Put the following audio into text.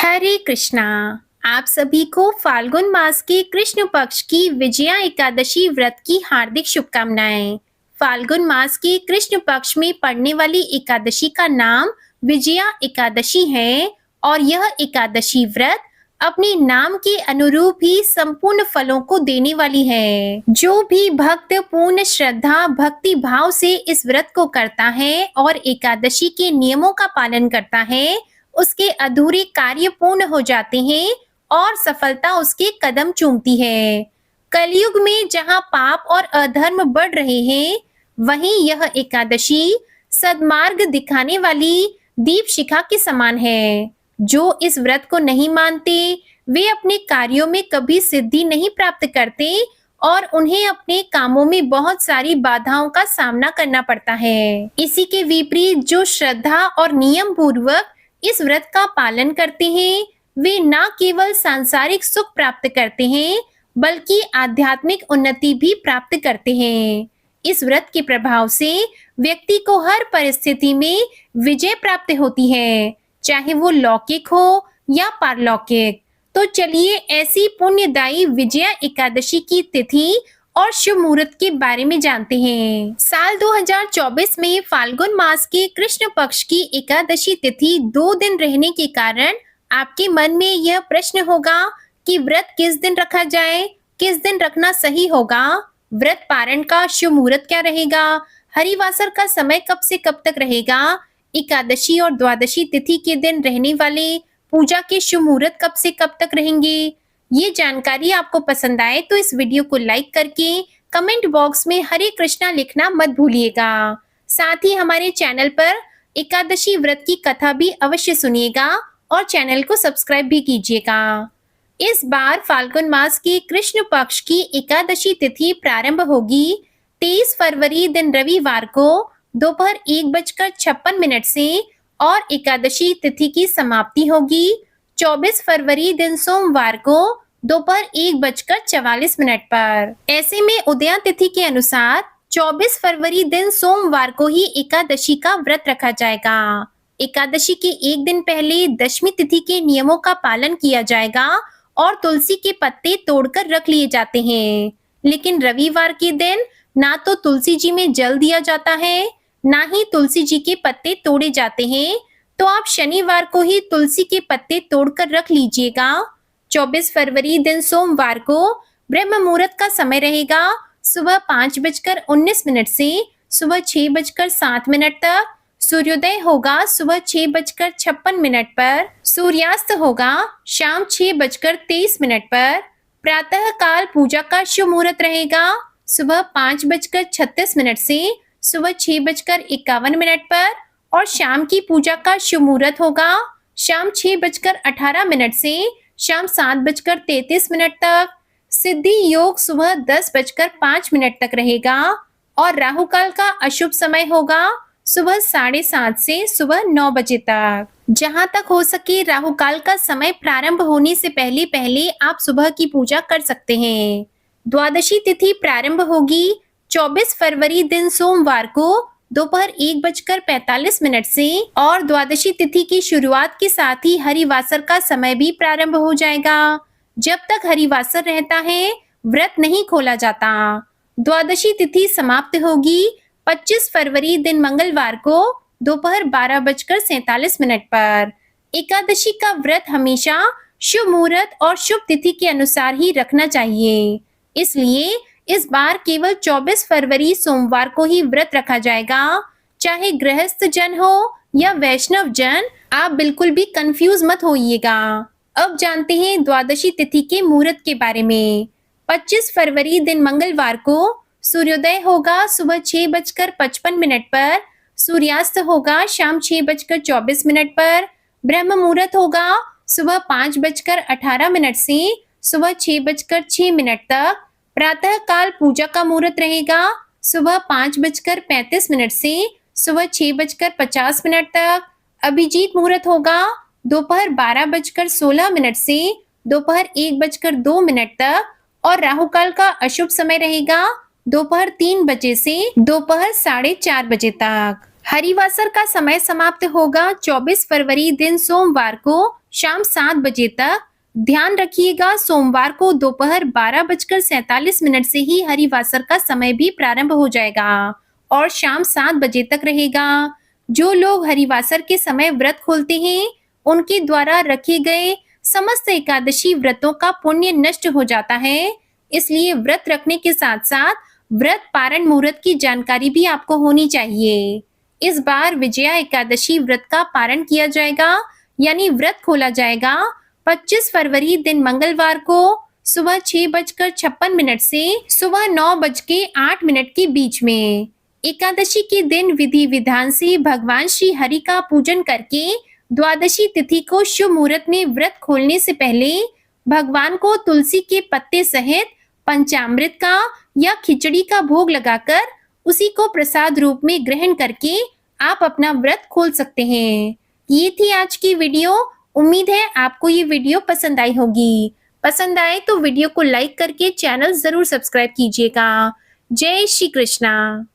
हरे कृष्णा। आप सभी को फाल्गुन मास के कृष्ण पक्ष की विजया एकादशी व्रत की हार्दिक शुभकामनाएं। फाल्गुन मास के कृष्ण पक्ष में पड़ने वाली एकादशी का नाम विजया एकादशी है और यह एकादशी व्रत अपने नाम के अनुरूप ही संपूर्ण फलों को देने वाली है। जो भी भक्त पूर्ण श्रद्धा भक्ति भाव से इस व्रत को करता है और एकादशी के नियमों का पालन करता है, उसके अधूरे कार्य पूर्ण हो जाते हैं और सफलता उसके कदम चूमती है। कलयुग में जहां पाप और अधर्म बढ़ रहे हैं, वहीं यह एकादशी सद्मार्ग दिखाने वाली दीप शिखा के समान है। जो इस व्रत को नहीं मानते, वे अपने कार्यों में कभी सिद्धि नहीं प्राप्त करते और उन्हें अपने कामों में बहुत सारी बाधाओं का सामना करना पड़ता है। इसी के विपरीत जो श्रद्धा और नियम पूर्वक इस व्रत का पालन करते हैं, वे न केवल सांसारिक सुख प्राप्त करते हैं बल्कि आध्यात्मिक उन्नति भी प्राप्त करते हैं। इस व्रत के प्रभाव से व्यक्ति को हर परिस्थिति में विजय प्राप्त होती है, चाहे वो लौकिक हो या पारलौकिक। तो चलिए ऐसी पुण्यदायी विजया एकादशी की तिथि और शुभ मुहूर्त के बारे में जानते हैं। साल 2024 में फाल्गुन मास के कृष्ण पक्ष की एकादशी तिथि 2 दिन रहने के कारण आपके मन में यह प्रश्न होगा कि व्रत किस दिन रखा जाए, किस दिन रखना सही होगा, व्रत पारण का शुभ मुहूर्त क्या रहेगा, हरिवासर का समय कब से कब तक रहेगा, एकादशी और द्वादशी तिथि के दिन रहने वाले पूजा के शुभ मुहूर्त कब से कब तक रहेंगे। ये जानकारी आपको पसंद आए तो इस वीडियो को लाइक करके कमेंट बॉक्स में हरे कृष्णा लिखना मत भूलिएगा। साथ ही हमारे चैनल पर एकादशी व्रत की कथा भी अवश्य सुनिएगा और चैनल को सब्सक्राइब भी कीजिएगा। इस बार फाल्गुन मास की कृष्ण पक्ष की एकादशी तिथि प्रारंभ होगी 23 फरवरी दिन रविवार को दोपहर 1:56 से और एकादशी तिथि की समाप्ति होगी 24 फरवरी दिन सोमवार को दोपहर 1:44 पर। ऐसे में उदया तिथि के अनुसार 24 फरवरी दिन सोमवार को ही एकादशी का व्रत रखा जाएगा। एकादशी के एक दिन पहले दशमी तिथि के नियमों का पालन किया जाएगा और तुलसी के पत्ते तोड़कर रख लिए जाते हैं। लेकिन रविवार के दिन ना तो तुलसी जी में जल दिया जाता है, ना ही तुलसी जी के पत्ते तोड़े जाते हैं, तो आप शनिवार को ही तुलसी के पत्ते तोड़कर रख लीजिएगा। 24 फरवरी दिन सोमवार को ब्रह्म मुहूर्त का समय रहेगा सुबह 5:19 से सुबह 6:07 तक। सूर्योदय होगा सुबह 6:56 पर। सूर्यास्त होगा शाम 6:23 पर। प्रातः काल पूजा का शुभ मुहूर्त रहेगा सुबह 5:36 से सुबह 6:51 पर और शाम की पूजा का शुभ मुहूर्त होगा शाम 6:18 से शाम 7:33 तक। सिद्धि योग सुबह 10:05 तक रहेगा और राहु काल का अशुभ समय होगा सुबह 7:30 से सुबह 9 बजे तक। जहां तक हो सके राहु काल का समय प्रारंभ होने से पहले पहले आप सुबह की पूजा कर सकते हैं। द्वादशी तिथि प्रारंभ होगी 24 फरवरी दिन सोमवार को दोपहर 1:45 से और द्वादशी तिथि की शुरुआत के साथ ही हरिवासर का समय भी प्रारंभ हो जाएगा। जब तक हरिवासर रहता है व्रत नहीं खोला जाता। द्वादशी तिथि समाप्त होगी 25 फरवरी दिन मंगलवार को दोपहर 12:47 पर। एकादशी का व्रत हमेशा शुभ मुहूर्त और शुभ तिथि के अनुसार ही रखना चाहिए, इसलिए इस बार केवल 24 फरवरी सोमवार को ही व्रत रखा जाएगा। चाहे गृहस्थ जन हो या वैष्णव जन, आप बिल्कुल भी कंफ्यूज मत होइएगा। अब जानते हैं द्वादशी तिथि के मुहूर्त के बारे में। 25 फरवरी दिन मंगलवार को सूर्योदय होगा सुबह 6:55 पर। सूर्यास्त होगा शाम 6:24 पर। ब्रह्म मुहूर्त होगा सुबह 5:18 से सुबह 6:06 तक। प्रातः काल पूजा का मुहूर्त रहेगा सुबह 5:35 से सुबह 6:50 तक। अभिजीत मुहूर्त होगा दोपहर 12:16 से दोपहर 1:02 तक और राहु काल का अशुभ समय रहेगा दोपहर 3 बजे से दोपहर 4:30 बजे तक। हरिवासर का समय समाप्त होगा 24 फरवरी दिन सोमवार को शाम 7 बजे तक। ध्यान रखिएगा, सोमवार को दोपहर 12:47 से ही हरिवासर का समय भी प्रारंभ हो जाएगा और शाम 7 बजे तक रहेगा। जो लोग हरिवासर के समय व्रत खोलते हैं, उनके द्वारा रखे गए समस्त एकादशी व्रतों का पुण्य नष्ट हो जाता है। इसलिए व्रत रखने के साथ-साथ व्रत पारण मुहूर्त की जानकारी भी आपको होनी चाहिए। इस बार विजया एकादशी व्रत का पारण किया जाएगा, यानी व्रत खोला जाएगा 25 फरवरी दिन मंगलवार को सुबह 6:56 से सुबह 9:08 के बीच में। एकादशी के दिन विधि विधान से भगवान श्री हरि का पूजन करके द्वादशी तिथि को शुभ मुहूर्त में व्रत खोलने से पहले भगवान को तुलसी के पत्ते सहित पंचामृत का या खिचड़ी का भोग लगाकर उसी को प्रसाद रूप में ग्रहण करके आप अपना व्रत खोल सकते हैं। ये थी आज की वीडियो। उम्मीद है आपको ये वीडियो पसंद आई होगी। पसंद आए तो वीडियो को लाइक करके चैनल जरूर सब्सक्राइब कीजिएगा। जय श्री कृष्णा।